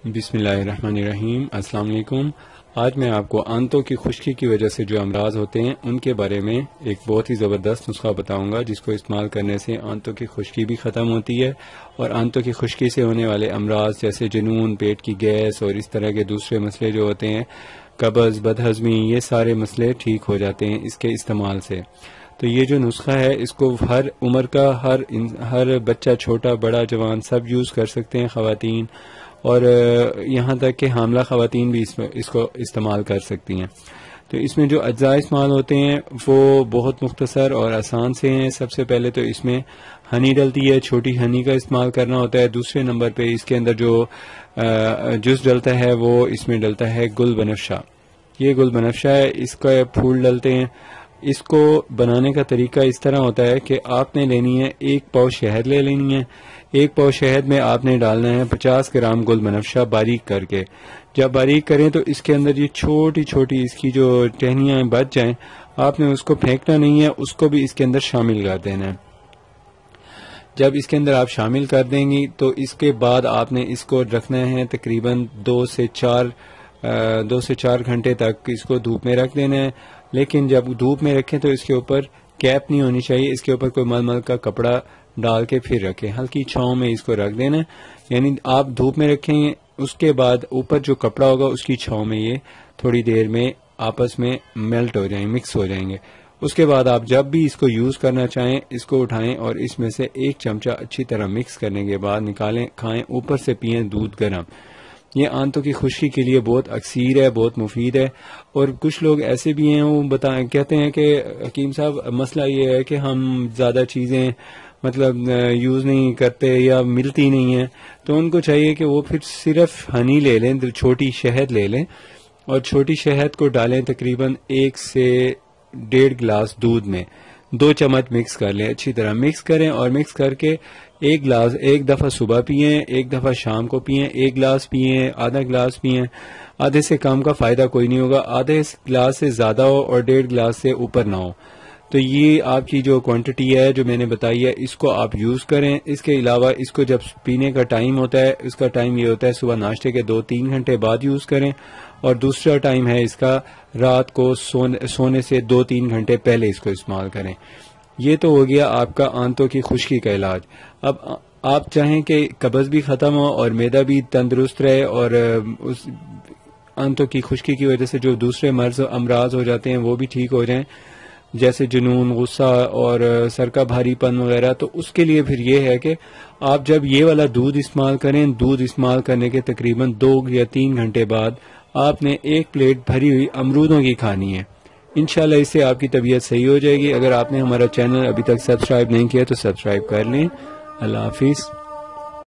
بسم اللہ الرحمن الرحیم۔ السلام علیکم۔ آج میں آپ کو آنتوں کی خشکی کی وجہ سے جو امراض ہوتے ہیں ان کے بارے میں ایک بہت ہی زبردست نسخہ بتاؤں گا، جس کو استعمال کرنے سے آنتوں کی خشکی بھی ختم ہوتی ہے اور آنتوں کی خشکی سے ہونے والے امراض جیسے جنون، پیٹ کی گیس اور اس طرح کے دوسرے مسئلے جو ہوتے ہیں، قبض، بدہضمی، یہ سارے مسئلے ٹھیک ہو جاتے ہیں اس کے استعمال سے۔ تو یہ جو نسخہ ہے اس کو ہر عمر کا ہر بچہ، چھوٹا بڑا جوان سب یوز کر سکتے ہیں، خواتین اور یہاں تک کہ حاملہ خواتین بھی اس کو استعمال کر سکتی ہیں۔ تو اس میں جو اجزاء استعمال ہوتے ہیں وہ بہت مختصر اور آسان سے ہیں۔ سب سے پہلے تو اس میں ہنی ڈلتی ہے، چھوٹی ہنی کا استعمال کرنا ہوتا ہے۔ دوسرے نمبر پہ اس کے اندر جو جوس ڈلتا ہے وہ اس میں ڈلتا ہے گل بنفشہ۔ یہ گل بنفشہ ہے، اس کا پھول ڈلتے ہیں۔ اس کو بنانے کا طریقہ اس طرح ہوتا ہے کہ آپ نے لینی ہے 1 پاؤ شہد لے لینی ہے۔ 1 پاؤ شہد میں آپ نے ڈالنا ہے 50 گرام گل بنفشہ باریک کر کے۔ جب باریک کریں تو اس کے اندر یہ چھوٹی چھوٹی اس کی جو ٹہنیاں بچ جائیں، آپ نے اس کو پھینکنا نہیں ہے، اس کو بھی اس کے اندر شامل کر دینا ہے۔ جب اس کے اندر آپ شامل کر دیں گی تو اس کے بعد آپ نے اس کو رکھنا ہے تقریباً 2 سے 4 گھنٹے تک اس کو دھوپ میں رکھ دینا ہے۔ لیکن جب دھوپ میں رکھیں تو اس کے اوپر کیپ نہیں ہونی چاہیے، اس کے اوپر کوئی مل کا کپڑا ڈال کے پھر رکھیں، ہلکی چھاؤں میں اس کو رکھ دینا ہے۔ یعنی آپ دھوپ میں رکھیں، اس کے بعد اوپر جو کپڑا ہوگا اس کی چھاؤں میں یہ تھوڑی دیر میں آپس میں میلٹ ہو جائیں، مکس ہو جائیں گے۔ اس کے بعد آپ جب بھی اس کو یوز کرنا چاہیں اس کو اٹھائیں اور اس میں سے 1 چمچہ اچھی طرح مکس کرنے کے بعد نکالیں، کھائیں، اوپر سے پئیں دودھ گرم۔ یہ آنتوں کی خشکی کے لیے بہت اکثیر ہے، بہت مفید ہے۔ اور کچھ لوگ ایسے بھی ہیں وہ کہتے ہیں کہ حکیم صاحب مسئلہ یہ ہے کہ ہم زیادہ چیزیں یوز نہیں کرتے یا ملتی نہیں ہیں، تو ان کو چاہیے کہ وہ پھر صرف ہنی لے لیں، چھوٹی شہد لے لیں اور چھوٹی شہد کو ڈالیں تقریباً 1 سے 1.5 گلاس دودھ میں، 2 چمچ مکس کر لیں، اچھی طرح مکس کریں اور مکس کر کے 1 گلاس ایک دفعہ صبح پئیں، 1 دفعہ شام کو پئیں، 1 گلاس پئیں، آدھا گلاس پئیں۔ آدھے سے کم کا فائدہ کوئی نہیں ہوگا، آدھے گلاس سے زیادہ ہو اور 1.5 گلاس سے اوپر نہ ہو۔ تو یہ آپ کی جو کوانٹٹی ہے جو میں نے بتائی ہے اس کو آپ یوز کریں۔ اس کے علاوہ اس کو جب پینے کا ٹائم ہوتا ہے، اس کا ٹائم یہ ہوتا ہے صبح ناشتے کے 2-3 گھنٹے بعد یوز کریں، اور دوسرا ٹائم ہے اس کا رات کو سونے سے 2-3 گھنٹے پہلے اس کو استعمال کریں۔ یہ تو ہو گیا آپ کا آنتوں کی خشکی کا علاج۔ اب آپ چاہیں کہ قبض بھی ختم ہو اور معدہ بھی تندرست رہے اور اس آنتوں کی خشکی کی وجہ سے جو دوسرے امراض ہو جاتے ہیں وہ بھی ٹھیک ہو جائیں، جیسے جنون، غصہ اور سر کا بھاری پن وغیرہ، تو اس کے لیے پھر یہ ہے کہ آپ جب یہ والا دودھ استعمال کریں، دودھ استعمال کرنے کے تقریباً 2 یا 3 گھنٹے بعد آپ نے 1 پلیٹ بھری ہوئی امرودوں کی کھانی ہے۔ انشاءاللہ اس سے آپ کی طبیعت صحیح ہو جائے گی۔ اگر آپ نے ہمارا چینل ابھی تک سبسکرائب نہیں کیا تو سبسکرائب کر لیں۔ اللہ حافظ۔